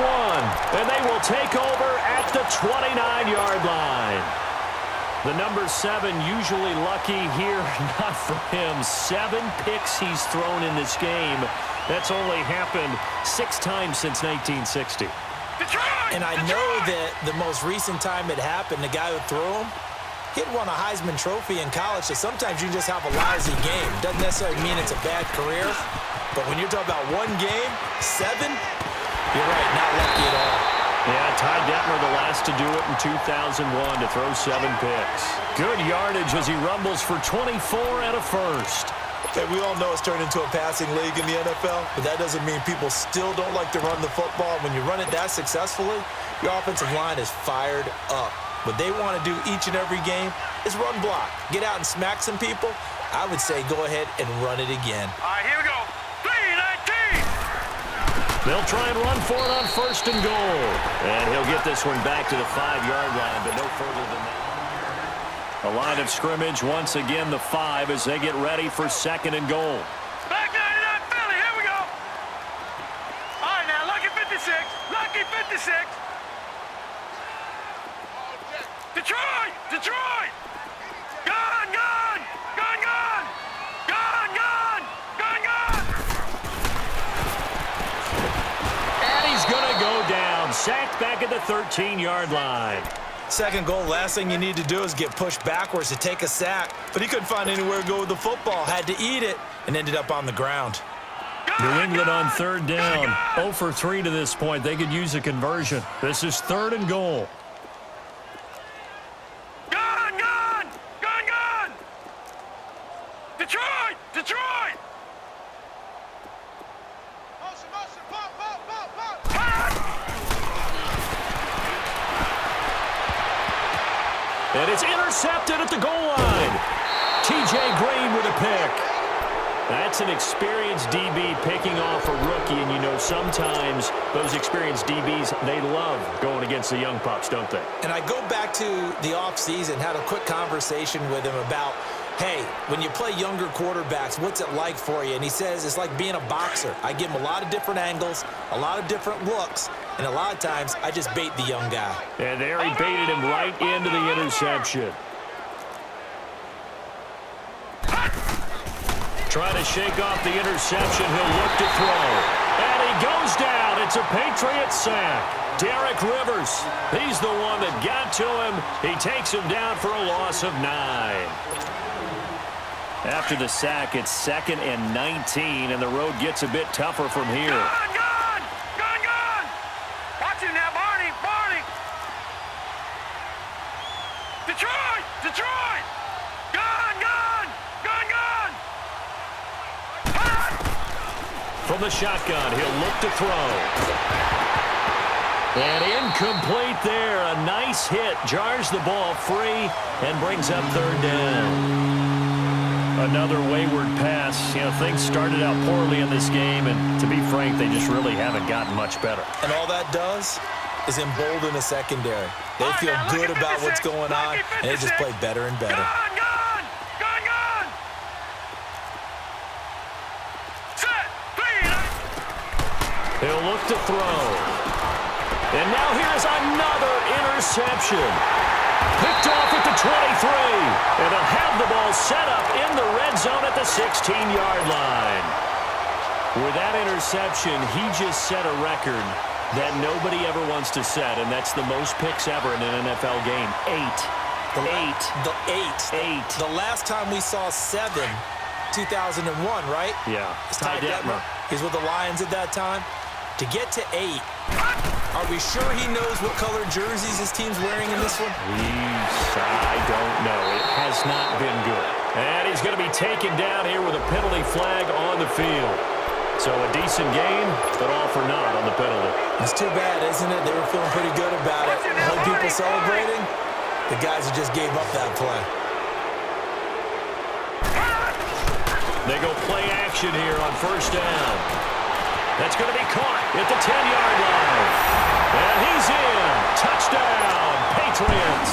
S1: and they will take over at the 29-yard line. The number 7 usually lucky here, not for him. 7 picks he's thrown in this game. That's only happened 6 times since 1960.
S3: And I know that the most recent time it happened, the guy who threw him, He had won a Heisman Trophy in college, so sometimes you just have a lousy game. Doesn't necessarily mean it's a bad career, but when you're talking about one game, 7, you're right, not lucky at all.
S1: Yeah, Ty Detmer the last to do it in 2001 to throw 7 picks. Good yardage as he rumbles for 24 and a first.
S3: Okay, we all know it's turned into a passing league in the NFL, but that doesn't mean people still don't like to run the football. When you run it that successfully, your offensive line is fired up. What they want to do each and every game is run block. Get out and smack some people. I would say go ahead and run it again.
S2: All right, here we go. 3-19.
S1: They'll try and run for it on first and goal. And he'll get this one back to the 5-yard line, but no further than that. A line of scrimmage, once again the 5 as they get ready for second and goal.
S2: Back 99 Philly, here we go. All right, now, lucky 56. Lucky 56. Detroit! Detroit! Gun, gun! Gun, gun! Gun, gun! Gun, gun!
S1: And he's going to go down. Sacked back at the 13-yard line.
S3: Second goal, last thing you need to do is get pushed backwards to take a sack. But he couldn't find anywhere to go with the football, had to eat it, and ended up on the ground.
S1: New England on third down. 0 for 3 to this point. They could use a conversion. This is third and goal.
S2: Gun, gun! Gun, gun! Detroit! Detroit! Motion, motion, pop, pop, pop, pop!
S1: And it's intercepted at the goal line. T.J. Green with a pick. That's an experienced DB picking off a rookie, and you know sometimes those experienced DBs, they love going against the young pups, don't they?
S3: And I go back to the offseason, had a quick conversation with him about, hey, when you play younger quarterbacks, what's it like for you? And he says it's like being a boxer. I give him a lot of different angles, a lot of different looks, and a lot of times I just bait the young guy.
S1: And there he baited him right into the interception. Trying to shake off the interception. He'll look to throw. And he goes down. It's a Patriot sack. Derek Rivers, he's the one that got to him. He takes him down for a loss of 9. After the sack, it's 2nd and 19, and the road gets a bit tougher from here.
S2: Gun, gun! Gun, gun! Watch him now, Barney! Barney! Detroit! Detroit! Gun, gun! Gun, gun!
S1: From the shotgun, he'll look to throw. And incomplete there. A nice hit. Jars the ball free and brings up third down. Another wayward pass. You know, things started out poorly in this game, and to be frank, they just really haven't gotten much better.
S3: And all that does is embolden the secondary. They feel good about what's going on, and they just play better and better.
S2: Gun, gun! Gun, gun! Set! 3.
S1: He'll look to throw. And now here's another interception. Picked off at the 23. And they'll have the ball set up in the red zone at the 16-yard line. With that interception, he just set a record that nobody ever wants to set, and that's the most picks ever in an NFL game. 8. The last time we saw 7, 2001, right? Yeah.
S3: It's Ty Detmer. He's with the Lions at that time. To get to 8, are we sure he knows what color jerseys his team's wearing in this one?
S1: I don't know. It has not been good. And he's going to be taken down here with a penalty flag on the field. So a decent game, but all for naught on the penalty.
S3: It's too bad, isn't it? They were feeling pretty good about it. All people celebrating, the guys who just gave up that play.
S1: They go play action here on first down. That's going to be caught at the 10-yard line. And he's in. Touchdown, Patriots.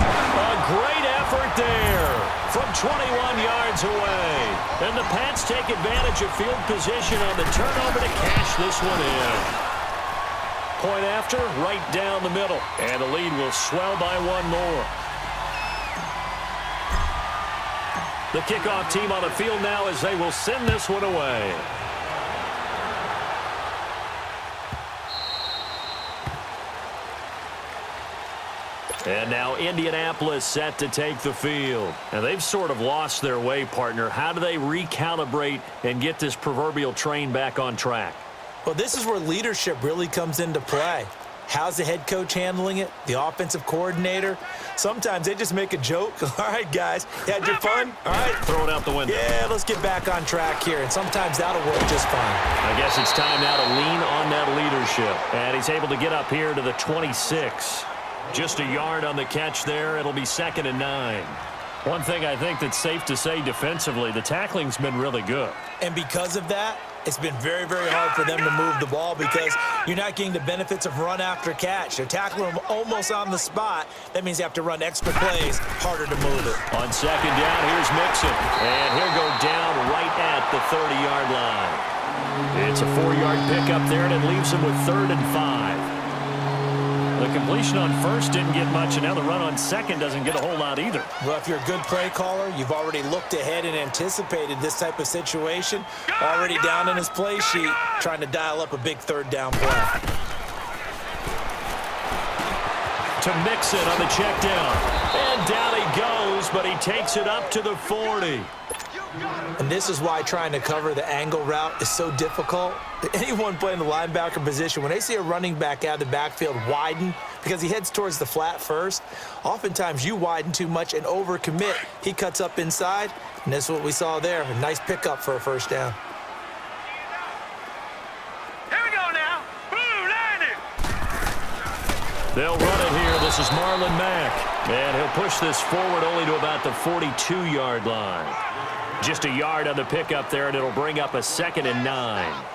S1: A great effort there from 21 yards away. And the Pats take advantage of field position on the turnover to cash this one in. Point after, right down the middle. And the lead will swell by one more. The kickoff team on the field now as they will send this one away. And now Indianapolis set to take the field. And they've sort of lost their way, partner. How do they recalibrate and get this proverbial train back on track?
S3: Well, this is where leadership really comes into play. How's the head coach handling it? The offensive coordinator? Sometimes they just make a joke. All right, guys, you had your fun? All right.
S1: Throw it out the window.
S3: Yeah, let's get back on track here, and sometimes that'll work just fine.
S1: I guess it's time now to lean on that leadership. And he's able to get up here to the 26. Just a yard on the catch there. It'll be 2nd and 9. One thing I think that's safe to say defensively, the tackling's been really good.
S3: And because of that, it's been very, very hard for them to move the ball because you're not getting the benefits of run after catch. They're tackling them almost on the spot. That means you have to run extra plays, harder to move it.
S1: On 2nd down, here's Mixon. And he'll go down right at the 30-yard line. It's a 4-yard pickup there, and it leaves him with 3rd and 5. The completion on first didn't get much, and now the run on second doesn't get a whole lot either.
S3: Well, if you're a good play caller, you've already looked ahead and anticipated this type of situation. Already down in his play sheet, trying to dial up a big 3rd down play.
S1: To Mixon on the check down. And down he goes, but he takes it up to the 40.
S3: And this is why trying to cover the angle route is so difficult. Anyone playing the linebacker position, when they see a running back out of the backfield widen because he heads towards the flat first, oftentimes you widen too much and overcommit. He cuts up inside, and that's what we saw there. A nice pickup for a 1st down.
S2: Here we go now. Blue 90.
S1: They'll run it here. This is Marlon Mack. And he'll push this forward only to about the 42-yard line. Just a yard on the pickup there, and it'll bring up a 2nd and 9.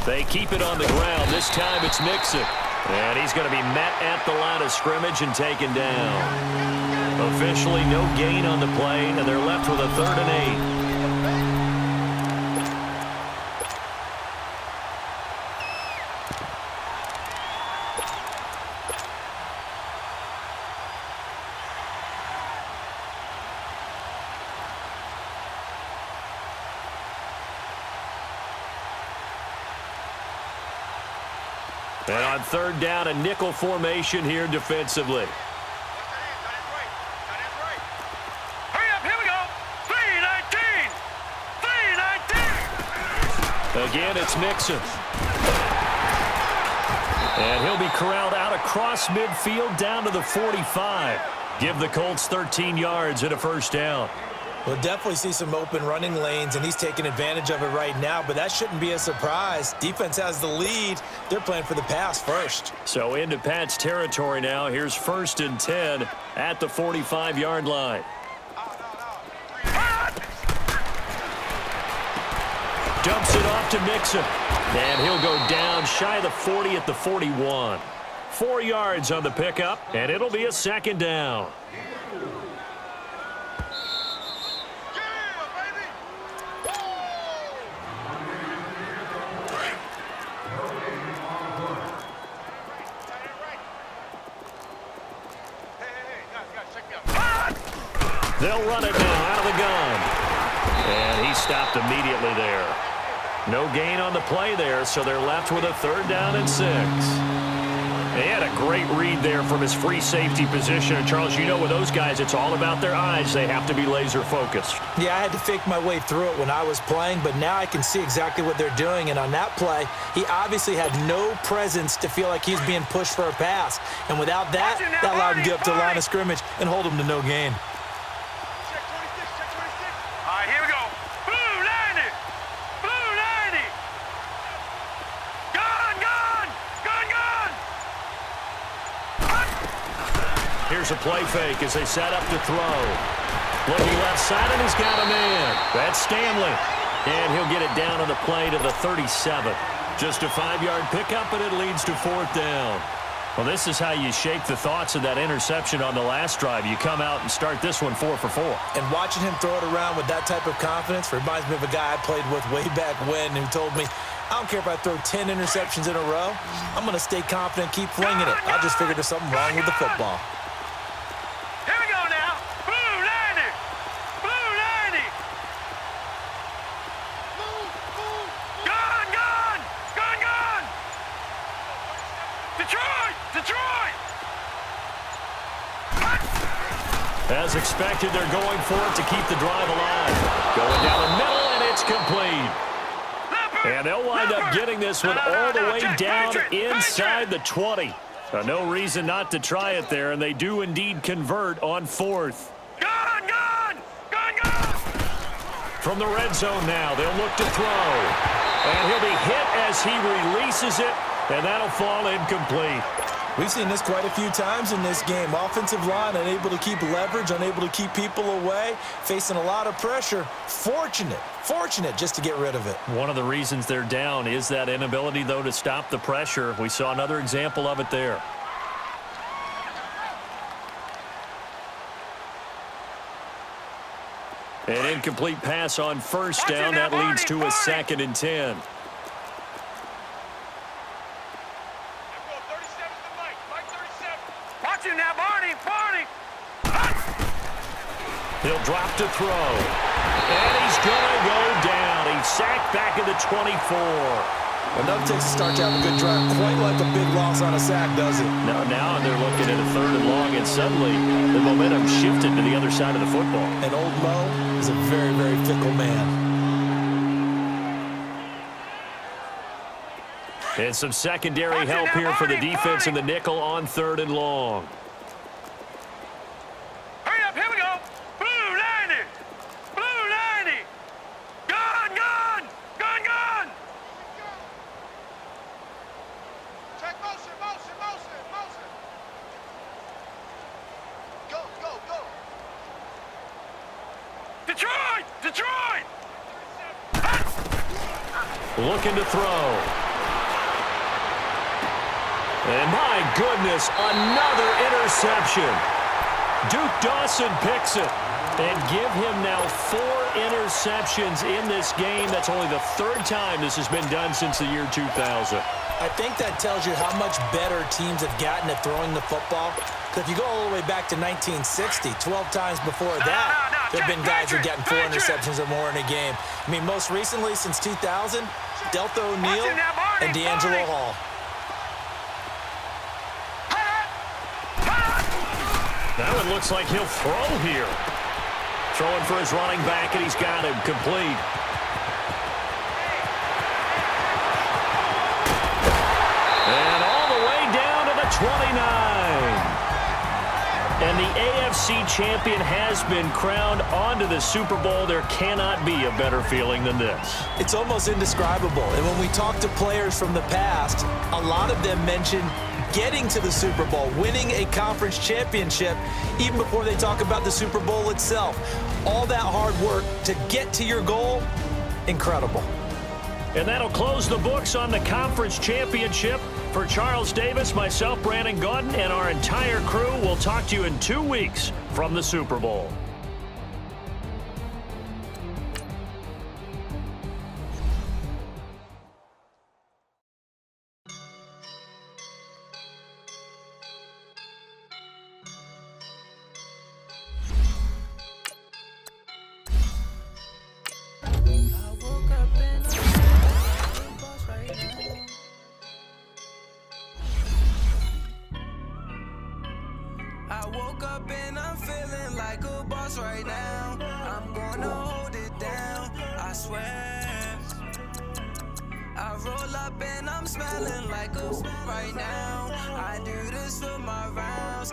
S1: They keep it on the ground. This time it's Mixon. And he's going to be met at the line of scrimmage and taken down. Officially no gain on the play, and they're left with a 3rd and 8. And on 3rd down, a nickel formation here defensively.
S2: Hurry up, here we go. 319. 319.
S1: Again, it's Mixon. And he'll be corralled out across midfield down to the 45. Give the Colts 13 yards and a 1st down.
S3: We'll definitely see some open running lanes, and he's taking advantage of it right now, but that shouldn't be a surprise. Defense has the lead. They're playing for the pass first.
S1: So into Pat's territory now. Here's 1st and 10 at the 45-yard line. Dumps it off to Mixon. And he'll go down shy of the 40 at the 41. 4 yards on the pickup, and it'll be a 2nd down. They'll run it now out of the gun. And he stopped immediately there. No gain on the play there, so they're left with a 3rd down and 6. They had a great read there from his free safety position. And, Charles, you know with those guys, it's all about their eyes. They have to be laser-focused.
S3: Yeah, I had to fake my way through it when I was playing, but now I can see exactly what they're doing. And on that play, he obviously had no presence to feel like he's being pushed for a pass. And without that, that allowed him to get up to the line of scrimmage and hold him to no gain.
S2: All right, here we go. Blue 90. Blue 90. Gun, gun. Gun, gun.
S1: Here's a play fake as they set up to throw. Looking left side, and he's got a man. That's Stanley. And he'll get it down on the play to the 37. Just a 5-yard pickup, and it leads to 4th down. Well, this is how you shake the thoughts of that interception on the last drive. You come out and start this one 4 for 4.
S3: And watching him throw it around with that type of confidence reminds me of a guy I played with way back when who told me, I don't care if I throw 10 interceptions in a row. I'm going to stay confident, keep flinging it. I just figured there's something wrong with the football.
S2: Here we go now. Blue 90. Blue 90. Gun, gun. Gun, gun. Detroit. Detroit.
S1: As expected, they're going for it to keep the drive alive. Going down the middle, and it's complete. And they'll wind up getting this one all the way down inside the 20. No reason not to try it there, and they do indeed convert on 4th.
S2: Gun, gun. Gun, gun.
S1: From the red zone now, they'll look to throw. And he'll be hit as he releases it, and that'll fall incomplete.
S3: We've seen this quite a few times in this game. Offensive line unable to keep leverage, unable to keep people away, facing a lot of pressure. Fortunate just to get rid of it.
S1: One of the reasons they're down is that inability, though, to stop the pressure. We saw another example of it there. An incomplete pass on first down. That leads to a 2nd and 10. He'll drop to throw. And he's going to go down. He's sacked back at the 24.
S3: Enough takes to start you out a good drive. Quite like a big loss on a sack, does it?
S1: Now they're looking at a 3rd and long, and suddenly the momentum shifted to the other side of the football.
S3: And old Mo is a very, very fickle man.
S1: And some secondary help here for the defense in the nickel on 3rd and long.
S2: Detroit!
S1: Looking to throw. And my goodness, another interception. Duke Dawson picks it. And give him now 4 interceptions in this game. That's only the 3rd time this has been done since the year 2000.
S3: I think that tells you how much better teams have gotten at throwing the football. If you go all the way back to 1960, 12 times before that, there have been guys who've gotten 4 interceptions or more in a game. I mean, most recently, since 2000, Delta O'Neal and D'Angelo Hall.
S1: Now it looks like he'll throw here. Throwing for his running back, and he's got him complete. And all the way down to the 29. And the AFC champion has been crowned onto the Super Bowl. There cannot be a better feeling than this.
S3: It's almost indescribable. And when we talk to players from the past, a lot of them mention getting to the Super Bowl, winning a conference championship, even before they talk about the Super Bowl itself. All that hard work to get to your goal, incredible.
S1: And that'll close the books on the conference championship. For Charles Davis, myself, Brandon Gaudin, and our entire crew, we'll talk to you in 2 weeks from the Super Bowl.
S4: I woke up and I'm feeling like a boss right now. I'm gonna hold it down, I swear. I roll up and I'm smelling like a right now. I do this for my rounds.